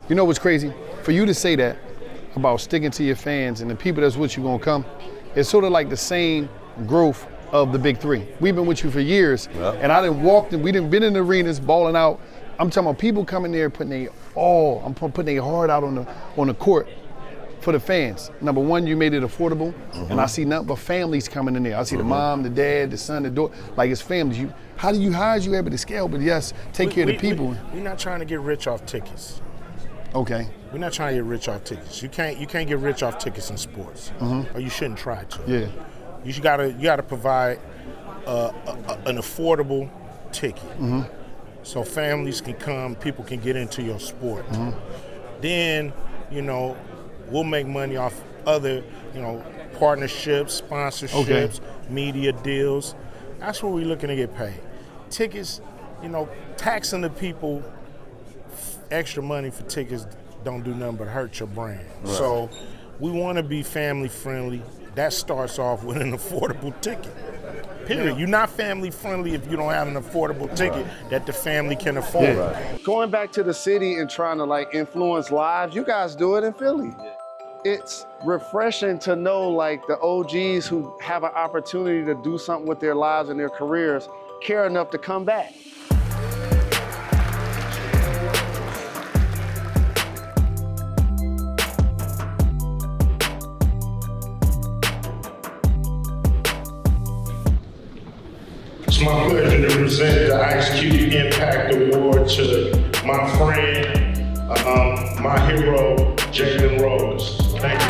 You know what's crazy? For you to say that about sticking to your fans and the people that's with you gonna come, it's sort of like the same growth of the big three. We've been with you for years, and I done walked, we done been in the arenas balling out. I'm talking about people coming there putting their all, I'm putting their heart out on the court for the fans. Number one, you made it affordable, and I see nothing but families coming in there. I see the mom, the dad, the son, the daughter, like it's families. How is you able to scale, but yes, take care of the people? We're not trying to get rich off tickets. Okay. We're not trying to get rich off tickets. You can't get rich off tickets in sports, or you shouldn't try to. Yeah. You gotta provide an affordable ticket, so families can come, people can get into your sport. Then, we'll make money off other, partnerships, sponsorships, media deals. That's where we're looking to get paid. Tickets, taxing the people extra money for tickets don't do nothing but hurt your brand. Right. So we want to be family friendly. That starts off with an affordable ticket. Period. You're not family friendly if you don't have an affordable ticket that the family can afford. Right. Going back to the city and trying to influence lives, you guys do it in Philly. It's refreshing to know the OGs who have an opportunity to do something with their lives and their careers care enough to come back. It's my pleasure to present the Ice Cube Impact Award to my friend, my hero, Jaylen Rose. Thank you.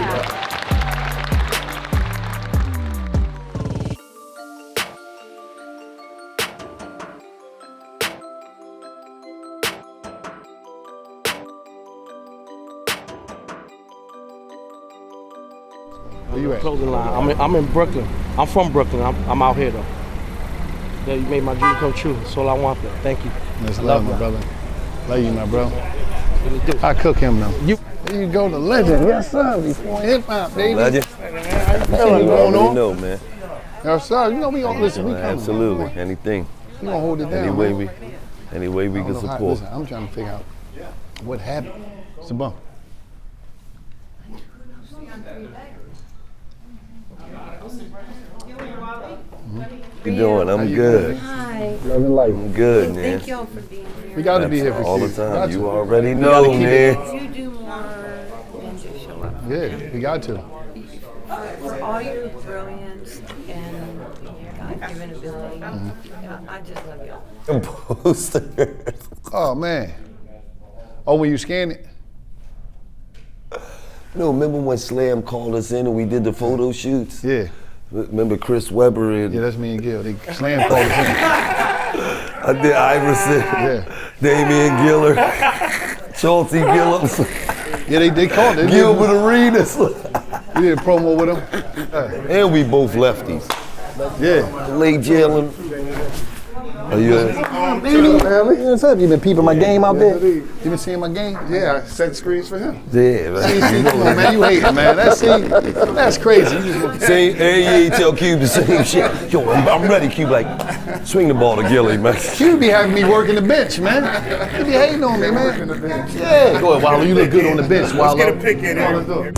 Where you at? Clothing line. I'm in Brooklyn. I'm from Brooklyn. I'm out here though. Yeah, you made my dream come true. That's all I want though. Thank you. That's love, my brother. Love you, my bro. Really do. I cook him though. There you go, the legend. Yes, sir. Before hip hop, baby. Legend. How you feeling? You already know, man. Yes, sir. We gonna listen. We coming. Absolutely. Anything. We gonna hold it down. Any way we can support. Listen, I'm trying to figure out what happened. It's a bump. You doing? I'm good. Hi. Loving life. I'm good, man. Thank y'all for being here. We got to be here for all you. the time. You to. already know, man. You do more than just show up. Yeah, we got to. For all your brilliance and God-given ability, I just love y'all. Posters. Oh man. Oh, when you scan it. Remember when Slam called us in and we did the photo shoots? Yeah. Remember Chris Webber and Yeah, that's me and Gil. They Slam called us in. I did Iverson, Yeah. Damian Gillard, Chauncey Gillups, Yeah, they called it. Gilbert Arenas. We did a promo with them. And we both lefties. Yeah. Late Jalen. Are you? What's up? You been peeping my game out there? You been seeing my game? Yeah, I set screens for him. Yeah, man. Come on, man. You hating, man. That's crazy. You just Same, hey, you tell Cube the same shit. Yo, I'm ready, Cube. Like, swing the ball to Gillie, man. Cube be having me working the bench, man. You be hating on me, man. Yeah. Go ahead, Wallo. You look good on the bench, Wallo. Let's get a pick in there.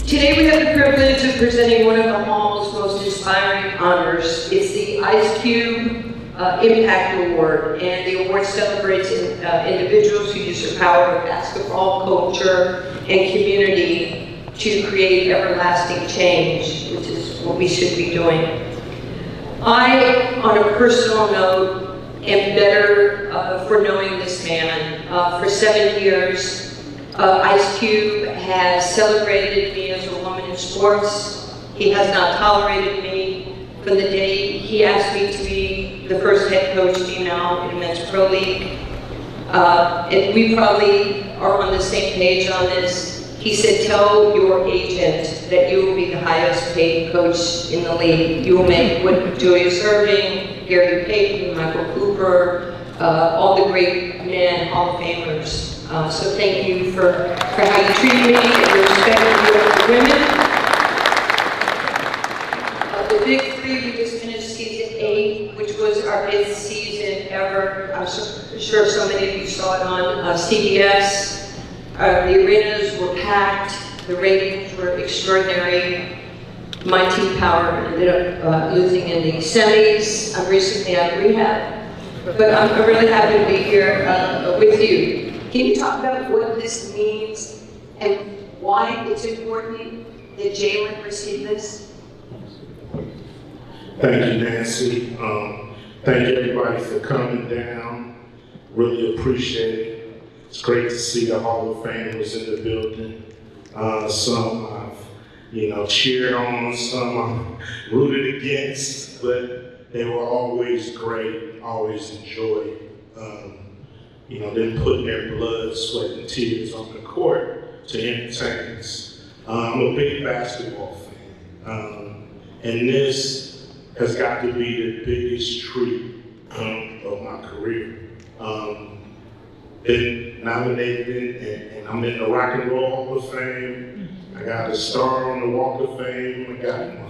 Today we have the privilege of presenting one of the Hall's most inspiring honors. It's the Ice Cube Impact Award, and the award celebrates individuals who use their power of basketball, culture, and community to create everlasting change, which is what we should be doing. I, on a personal note, am better for knowing this man. For 7 years, Ice Cube has celebrated me as a woman in sports. He has not tolerated me from the day he asked me to be the first head coach female in Men's Pro League. And we probably are on the same page on this. He said, tell your agent that you will be the highest paid coach in the league. You will make what Julius Erving, Gary Payton, Michael Cooper, all the great men, Hall of Famers. So thank you for how you treat me and your respect for women. The Big Three, we just finished season 8, which was our 5th season ever. I'm sure so many of you saw it on CBS. The arenas were packed. The ratings were extraordinary. My team Power ended up losing in the semis. I'm recently out of rehab, but I'm really happy to be here with you. Can you talk about what this means and why it's important that Jaylen receive this? Thank you, Nancy. Thank everybody for coming down. Really appreciate it. It's great to see the Hall of Famers in the building. Some I've, cheered on, some I've rooted against, but they were always great, always enjoyed. Them putting their blood, sweat, and tears on the court to entertain us. I'm a big basketball fan, and this has got to be the biggest treat of my career. Been nominated, and I'm in the Rock and Roll Hall of Fame. I got a star on the Walk of Fame. I got my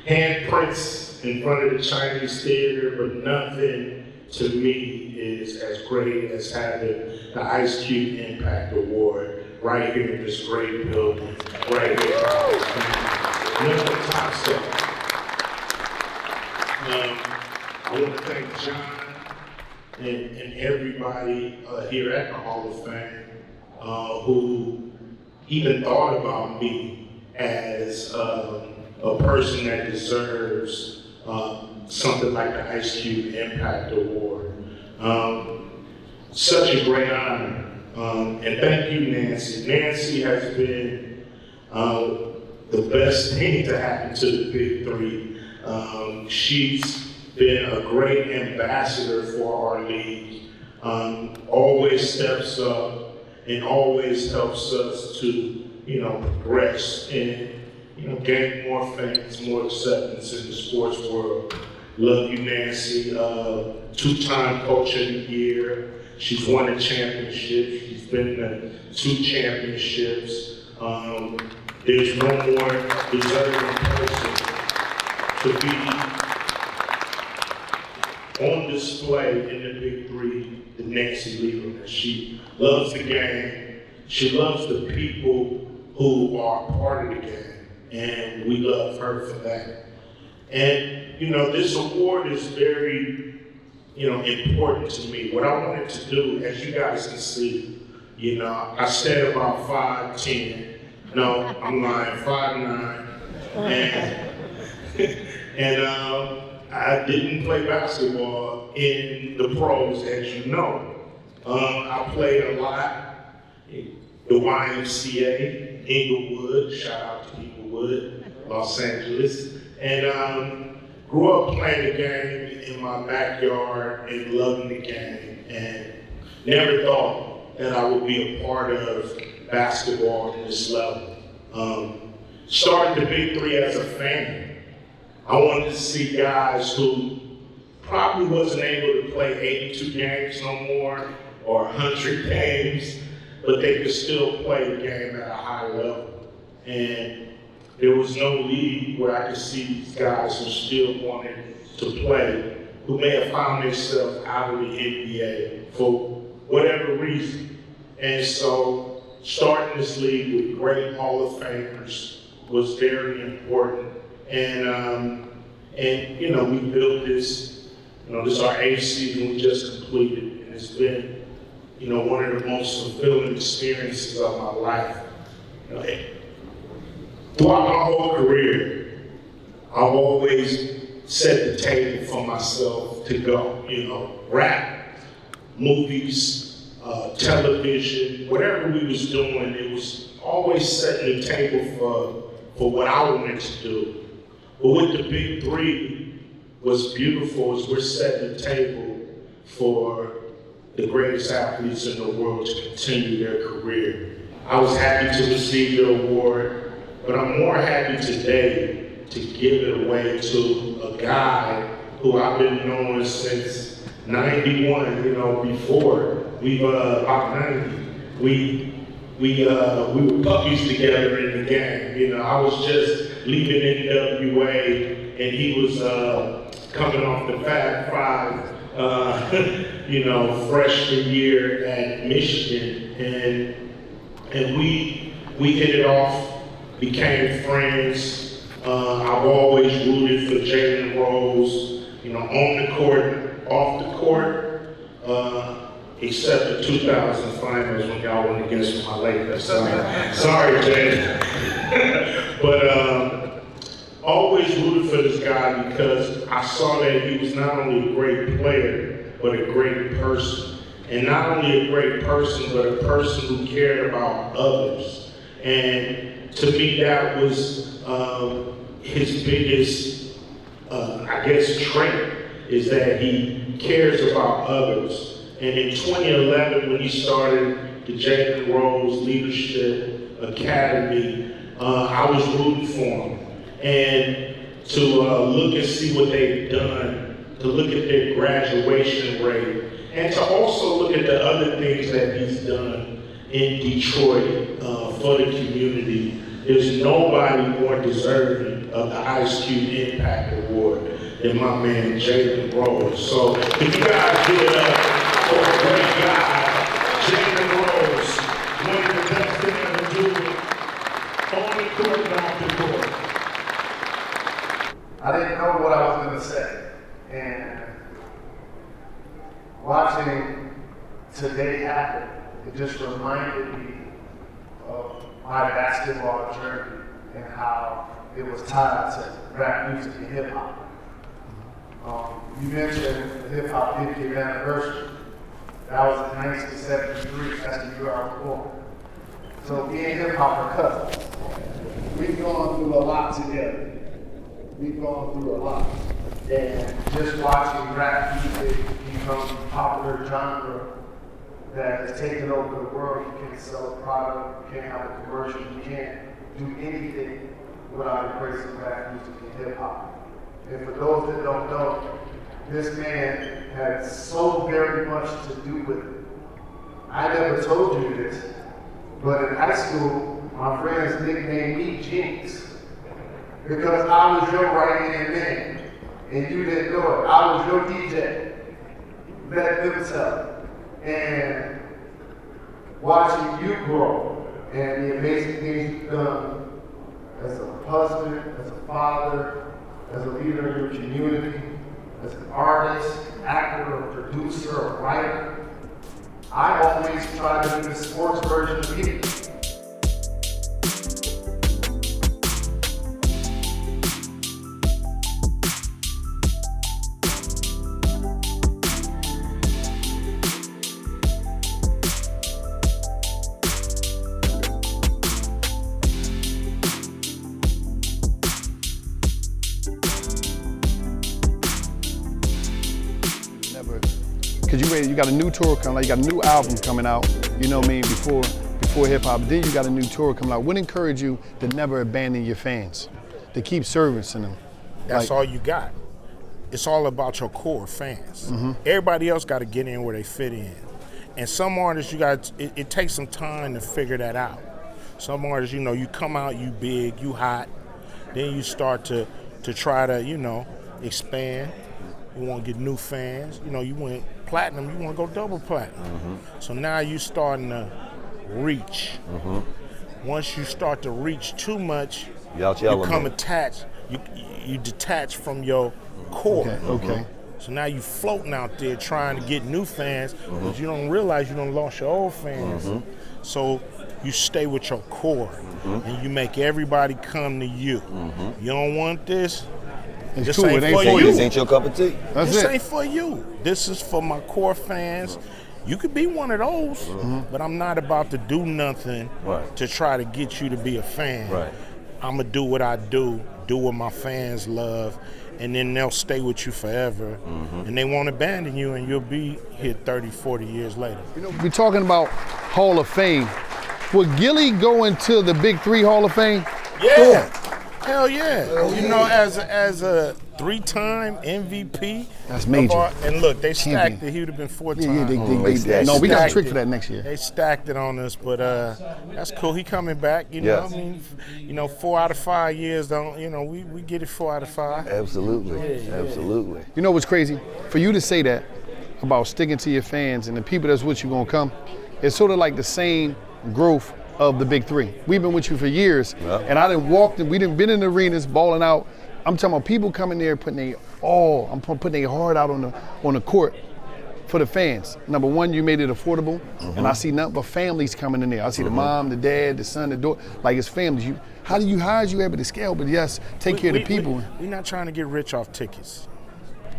handprints in front of the Chinese Theater, but nothing to me is as great as having the Ice Cube Impact Award right here in this great building, right here. Top stuff. I want to thank John and everybody here at the Hall of Fame who even thought about me as a person that deserves something like the Ice Cube Impact Award. Such a great honor. And thank you, Nancy. Nancy has been the best thing to happen to the Big Three. She's been a great ambassador for our league. Always steps up and always helps us to, progress and, gain more fans, more acceptance in the sports world. Love you, Nancy. 2-time Coach of the Year. She's won a championship. She's been to 2 championships. There's no more deserving person to be on display in the Big Three than Nancy Lieberman. She loves the game. She loves the people who are part of the game. And we love her for that. And, this award is very, important to me. What I wanted to do, as you guys can see, I said about 5'10". No, I'm lying, 5'9". And I didn't play basketball in the pros, as you know. I played a lot. The YMCA, Inglewood, shout out to Inglewood, Los Angeles. And grew up playing the game in my backyard and loving the game. And never thought that I would be a part of basketball at this level. Started the Big Three as a fan. I wanted to see guys who probably wasn't able to play 82 games no more or 100 games, but they could still play the game at a high level. And there was no league where I could see these guys who still wanted to play, who may have found themselves out of the NBA for whatever reason. And so starting this league with great Hall of Famers was very important. And we built this, this is our 8th season we just completed, and it's been, one of the most fulfilling experiences of my life. Throughout my whole career, I've always set the table for myself to go, rap, movies, television, whatever we was doing, it was always setting the table for what I wanted to do. But with the Big Three, what's beautiful is we're setting the table for the greatest athletes in the world to continue their career. I was happy to receive the award, but I'm more happy today to give it away to a guy who I've been knowing since '91, before we were about 90. We were puppies together in the game. I was just leaving NWA and he was coming off the Fab Five, freshman year at Michigan, and we hit it off, became friends. I've always rooted for Jaylen Rose, on the court, off the court, except the 2000 finals when y'all went against my Lakers. Sorry, Jay. But always rooted for this guy because I saw that he was not only a great player, but a great person. And not only a great person, but a person who cared about others. And to me, that was his biggest, trait, is that he cares about others. And in 2011, when he started the Jaylen Rose Leadership Academy, I was rooting for him. And to look and see what they've done, to look at their graduation rate, and to also look at the other things that he's done in Detroit for the community. There's nobody more deserving of the Ice Cube Impact Award than my man Jaylen Rose. So if you guys give it up for a great guy, Jaylen Rose, one of the best things ever do on the court and off the court. I didn't know what I was going to say. And watching today happen, it just reminded me of my basketball journey and how it was tied to rap music and hip hop. You mentioned the hip hop 50th anniversary. That was in 1973, that's the year I was born. So me and hip hop are cousins. We've gone through a lot together. We've gone through a lot. And just watching rap music become a popular genre that has taken over the world. You can't sell a product, you can't have a commercial, you can't do anything without embracing rap music and hip hop. And for those that don't know, this man had so very much to do with it. I never told you this, but in high school, my friends nicknamed me Jinx because I was your right-hand man, and you didn't know it. I was your DJ. Let them tell it. And watching you grow and the amazing things you've done as a husband, as a father, as a leader in your community, as an artist, actor, a producer, a writer, I always try to be the sports version of you. Because you got a new tour coming out, you got a new album coming out, you know what I mean, before hip hop. Then you got a new tour coming out. What encouraged you to never abandon your fans, to keep servicing them? That's all you got. It's all about your core fans. Mm-hmm. Everybody else got to get in where they fit in. And some artists, it takes some time to figure that out. Some artists, you come out, you big, you hot, then you start to try to, expand. You want to get new fans. You went platinum, you want to go double platinum. Mm-hmm. So now you're starting to reach. Mm-hmm. Once you start to reach too much, you become attached. You detach from your core. Okay. So now you floating out there trying to get new fans, but you don't realize you done lost your old fans. Mm-hmm. So you stay with your core, and you make everybody come to you. Mm-hmm. You don't want this? It's cool. It ain't for you. This ain't your cup of tea. This ain't for you. This is for my core fans. You could be one of those, but I'm not about to do nothing to try to get you to be a fan. Right. I'm going to do what I do what my fans love, and then they'll stay with you forever, and they won't abandon you, and you'll be here 30, 40 years later. We're talking about Hall of Fame. Would Gillie go into the Big Three Hall of Fame? Yeah. Hell yeah. You know, as a 3-time MVP. That's major. And look, they stacked Champion. it. He would have been 4 times. Yeah, no, we got a trick for that next year. They stacked it on us, but that's cool. He coming back, you know. I mean, 4 out of 5 years, we get it 4 out of 5. Absolutely. Absolutely. You know what's crazy? For you to say that about sticking to your fans and the people that's with you gonna come, it's sort of like the same growth of the big 3. We've been with you for years, and I done walked and we done been in the arenas balling out. I'm talking about people coming there putting their all, I'm putting their heart out on the court for the fans. Number one, you made it affordable, and I see nothing but families coming in there. I see the mom, the dad, the son, the daughter, like it's families. How is you able to scale? But yes, take care of the people. We're not trying to get rich off tickets.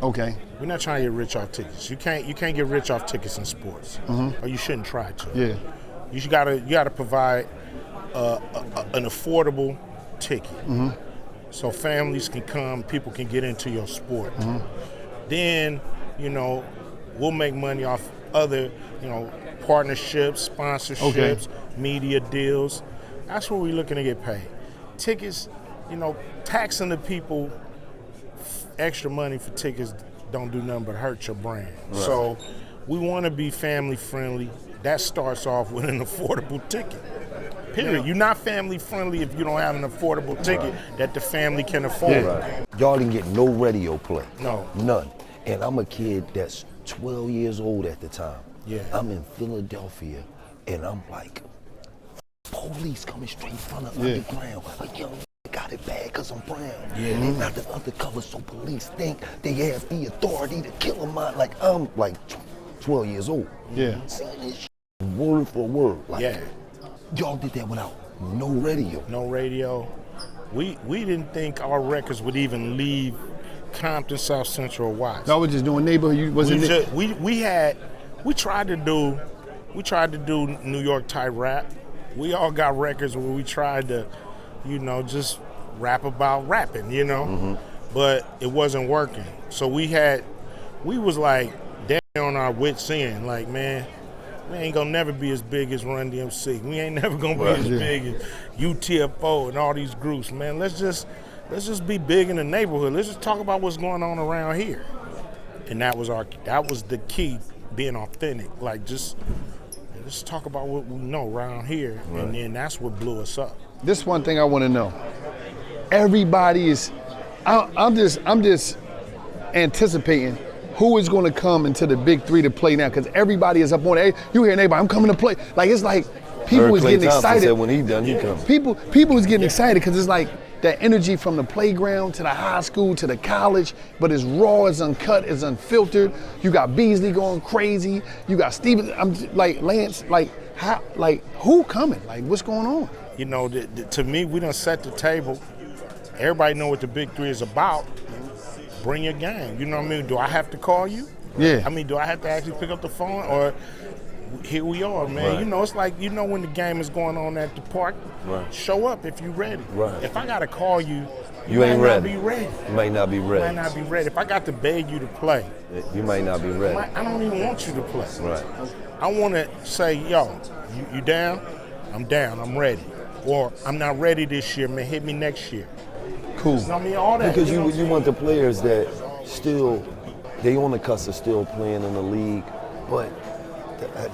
Okay. We're not trying to get rich off tickets. You can't get rich off tickets in sports, or you shouldn't try to. Yeah. You gotta provide an affordable ticket, so families can come, people can get into your sport. Then we'll make money off other partnerships, sponsorships, media deals. That's where we're looking to get paid. Tickets, taxing the people extra money for tickets don't do nothing but hurt your brand. Right. So we want to be family friendly. That starts off with an affordable ticket. Period. You're not family friendly if you don't have an affordable ticket that the family can afford. Y'all didn't get no radio play. No. None. And I'm a kid that's 12 years old at the time. Yeah. I'm in Philadelphia, and I'm like, police coming straight in front of underground. Like, yo, I got it bad because I'm brown. Yeah. And they not the undercover, so police think they have the authority to kill them. Like, I'm like 12 years old. Yeah. Saying this shit word for word. Like, y'all did that without no radio. No radio. We didn't think our records would even leave Compton, South Central, or Watts. Y'all was just doing neighborhood. We tried to do New York type rap. We all got records where we tried to, just rap about rapping, but it wasn't working. So we was like down on our wits end, like, man, we ain't gonna never be as big as Run DMC. We ain't never gonna be as big as UTFO and all these groups, man. Let's just be big in the neighborhood. Let's just talk about what's going on around here. And that was the key, being authentic. Like, just talk about what we know around here, and then that's what blew us up. This one thing I want to know. Everybody is, I'm just anticipating who is going to come into the big 3 to play now, because everybody is up on it. You hear everybody, I'm coming to play. Like, it's like people is getting excited. Said when he done, he comes. People is getting excited because it's like that energy from the playground to the high school to the college, but it's raw, it's uncut, it's unfiltered. You got Beasley going crazy. You got Steven, Lance, who coming? Like, what's going on? To me, we done set the table. Everybody know what the big 3 is about. Bring your game. You know what I mean? Do I have to call you? Yeah. I mean, do I have to actually pick up the phone? Or here we are, man. Right. It's like, when the game is going on at the park, show up if you're ready. Right. If I got to call you, you ain't ready. Not be ready. You might not be ready. You might not be ready. If I got to beg you to play, you might not be ready. I don't even want you to play. Right. I want to say, yo, you down? I'm down. I'm ready. Or I'm not ready this year, man. Hit me next year. Cool. I mean, all that. Because you want the players that still, they on the cusp of still playing in the league, but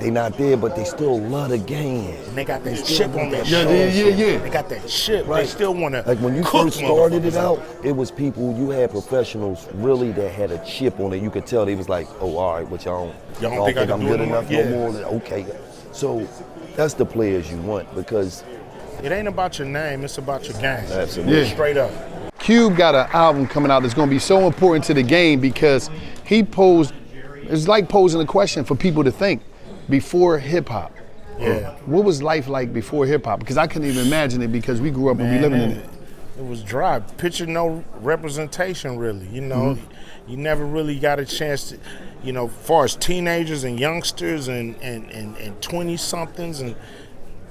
they not there, but they still love the game. And they got that chip on their shoulder. Yeah. They got that chip. Right. They still want to. Like when you first started it out, it was people, you had professionals really that had a chip on it. You could tell they was like, oh, all right, but y'all don't think I'm good enough no more? Okay. So that's the players you want, because it ain't about your name, it's about your game. Absolutely. Yeah. Straight up. Cube got an album coming out that's going to be so important to the game because it's like posing a question for people to think before hip hop. Yeah. What was life like before hip hop? Because I couldn't even imagine it because we grew up and we living in it. It was dry. Picture no representation, really. You never really got a chance to, as far as teenagers and youngsters and 20-somethings, and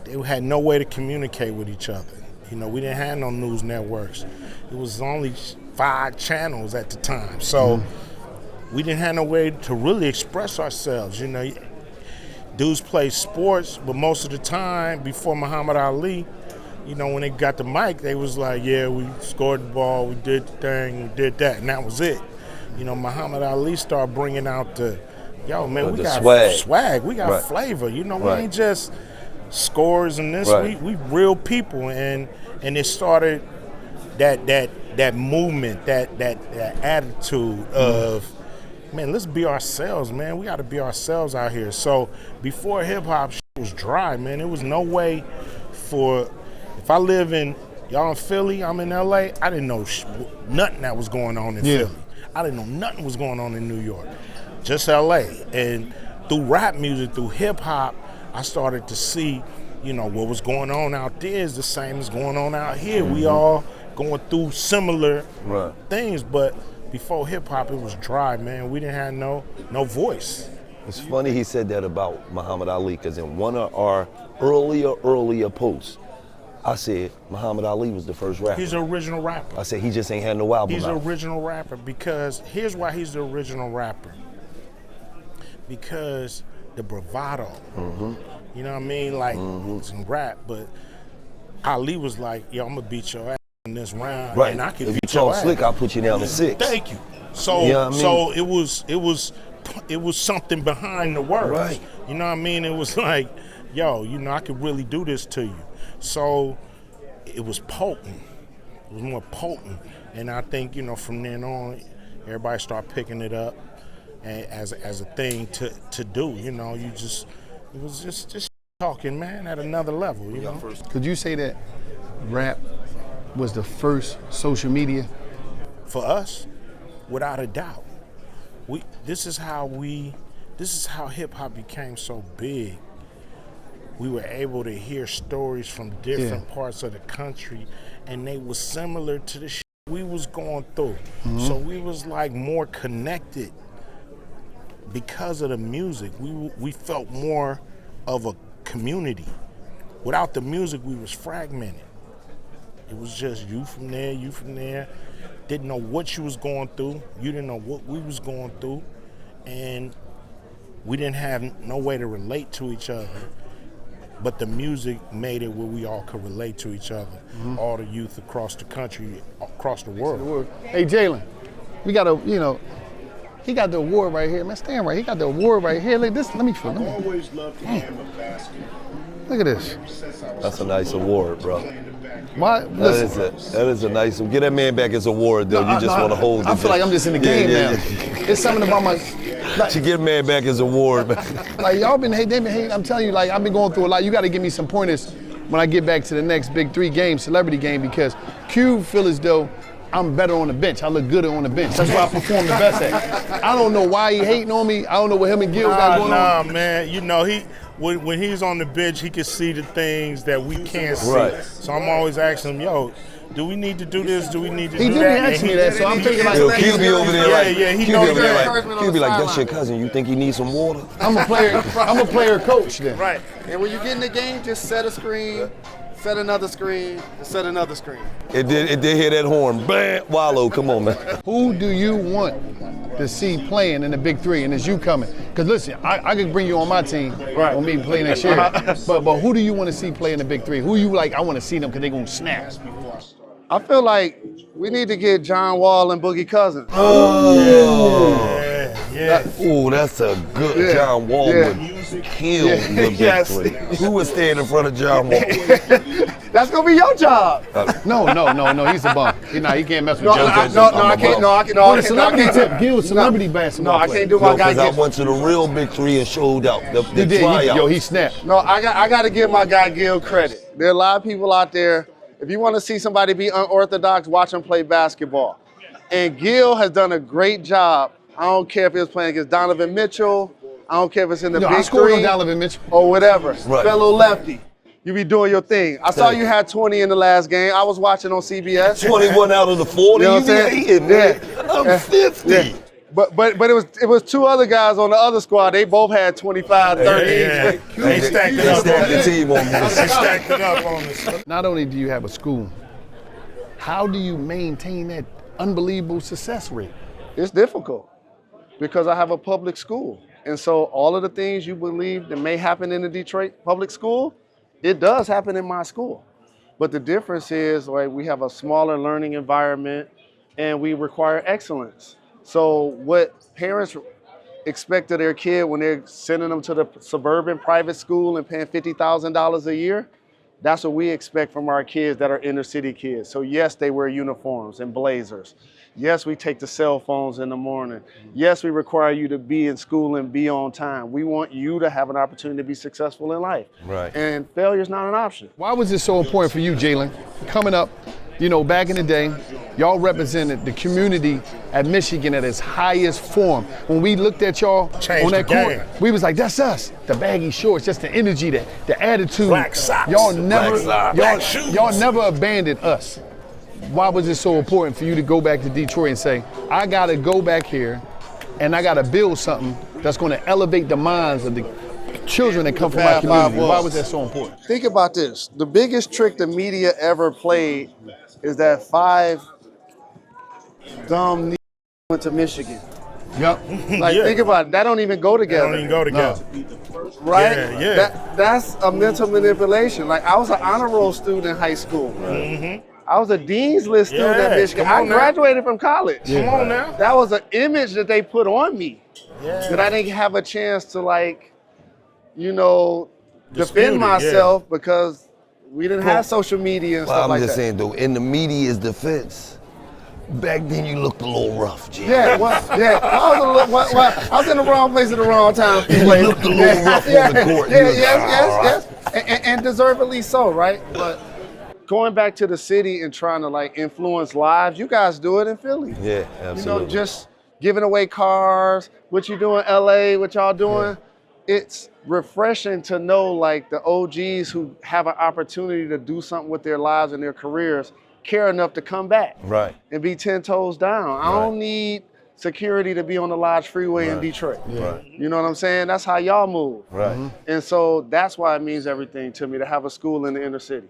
they had no way to communicate with each other. We didn't have no news networks. It was only 5 channels at the time. So we didn't have no way to really express ourselves. Dudes play sports, but most of the time before Muhammad Ali, you know, when they got the mic, they was like, yeah, we scored the ball, we did the thing, we did that, and that was it. You know, Muhammad Ali started bringing out the, yo, man, we got swag, we got flavor. You know, we ain't just scores and this. We real people, and it started that movement, that attitude of, man, let's be ourselves, man. We got to be ourselves out here. So before hip hop was dry, man, there was no way for, if I live in, y'all in Philly, I'm in LA, I didn't know nothing that was going on in Philly. I didn't know nothing was going on in New York, just LA. And through rap music, through hip hop, I started to see, you know, what was going on out there is the same as going on out here. We all going through similar things, but before hip hop, it was dry, man. We didn't have no voice. It's funny he said that about Muhammad Ali, because in one of our earlier posts, I said Muhammad Ali was the first rapper. He's the original rapper. I said he just ain't had no album He's out. the original rapper because, here's why he's the original rapper. Because the bravado, you know what I mean? Like, it's in rap, but Ali was like, yo, I'm gonna beat your ass in this round, and I can if beat you your talk ass. slick, I'll put you down to 6. Thank you. So, you know what I mean? so it was something behind the words. Right. You know what I mean? It was like, yo, you know, I could really do this to you. So it was potent. It was more potent. And I think, you know, from then on, everybody started picking it up as a thing to do. You know, it was just talking, man, at another level, you know? Could you say that rap was the first social media? For us, without a doubt. This is how hip hop became so big. We were able to hear stories from different parts of the country, and they were similar to the shit we was going through. So we was like more connected because of the music. We felt more of a community. Without the music, we was fragmented. It was just you from there. Didn't know what you was going through. You didn't know what we was going through. And we didn't have no way to relate to each other. But the music made it where we all could relate to each other. All the youth across the country, across the world. Hey, Jalen, we got he got the award right here. Man, stand right. He got the award right here. Look, let me feel. I've always loved the game of basketball. Look at this. That's a nice award, bro. Why? That is a nice one. Get that man back his award, though. You just want to hold it. I feel like I'm just in the game now. It's something about my. To get man back his award, man. Like y'all they've been hating. I'm telling you, like I've been going through a lot. You got to give me some pointers when I get back to the next big 3 game, celebrity game, because Cube feel as though I'm better on the bench. I look gooder on the bench. That's why I perform the best at. I don't know why he hating on me. I don't know what him and Gil got going on. Nah, man. You know, when he's on the bench, he can see the things that we can't see. Right. So I'm always asking him, yo, do we need to do this? Do we need to do that? He did ask me that, so I'm thinking like, Yo, Cube be over there like, he Cube knows be over there that. like, Cube be like, that's your cousin. You think he needs some water? I'm a player coach then. Right. And when you get in the game, just set a screen, set another screen, and set another screen. It did hear that horn. Bam, Wallo, come on, man. Who do you want to see playing in the big 3, and it's you coming? Because listen, I could bring you on my team, on me playing next year. But who do you want to see play in the big 3? Who you like? I want to see them because they're gonna snap. I feel like we need to get John Wall and Boogie Cousins. Yeah. Ooh, that's a good John Wall would kill the big 3. Who would stand in front of John Wall? That's gonna be your job. No, he's a bum. He can't mess with No, Joe. I can't. Celebrity tip. Gil, celebrity basketball. No, I can't do my guy. Because I went to the real big 3 and showed out. The tryout. Yo, he snapped. No, I got to give my guy Gil credit. There are a lot of people out there. If you want to see somebody be unorthodox, watch them play basketball. And Gil has done a great job. I don't care if he was playing against Donovan Mitchell. I don't care if it's in the big 3. I scored on Donovan Mitchell. Or whatever. Right. Fellow lefty. You be doing your thing. I saw you had 20 in the last game. I was watching on CBS. 21 out of the 40. You know what I'm You saying? hating, man. I'm 50. Yeah. But it was 2 other guys on the other squad. They both had 25, 30. They stacked it up on the us. team on They me. stacked it up on us. Not only do you have a school, how do you maintain that unbelievable success rate? It's difficult because I have a public school. And so all of the things you believe that may happen in the Detroit public school, it does happen in my school. But the difference is like we have a smaller learning environment and we require excellence. So what parents expect of their kid when they're sending them to the suburban private school and paying $50,000 a year, that's what we expect from our kids that are inner city kids. So yes, they wear uniforms and blazers. Yes, we take the cell phones in the morning. Yes, we require you to be in school and be on time. We want you to have an opportunity to be successful in life. Right. And failure is not an option. Why was it so important for you, Jalen? Coming up, you know, back in the day, y'all represented the community at Michigan at its highest form. When we looked at y'all Changed on that the court, game. we was like, that's us. The baggy shorts, just the energy, the attitude. Black socks. Y'all never, Black shoes. y'all never abandoned us. Why was it so important for you to go back to Detroit and say, I gotta go back here and I gotta build something that's gonna elevate the minds of the children that come from my community? Why was that so important? Think about this. The biggest trick the media ever played is that 5 dumb went to Michigan. Yep. Like, think about it. That don't even go They together. don't even go together. Right? Yeah, yeah. That's a mental manipulation. Like, I was an honor roll student in high school. I was a Dean's List student at Yeah, Michigan. come I on now. graduated from college. Come on now. That was an image that they put on me Yeah. that I didn't have a chance to, like, you know, Dispute defend it, myself because we didn't have social media and Well, stuff I'm like just that. saying though, in the media's defense, back then you looked a little rough, G. Yeah, I was in the wrong place at the wrong time. You looked a little rough on the court. You was Yes. And deservedly so, right? But going back to the city and trying to like influence lives, you guys do it in Philly. Yeah, absolutely. You know, just giving away cars, what you do in LA, what y'all doing. It's refreshing to know like the OGs who have an opportunity to do something with their lives and their careers care enough to come back Right. and be 10 toes down. I don't need security to be on the Lodge Freeway in Detroit. Right. You know what I'm saying? That's how y'all move. Right. And so that's why it means everything to me to have a school in the inner city.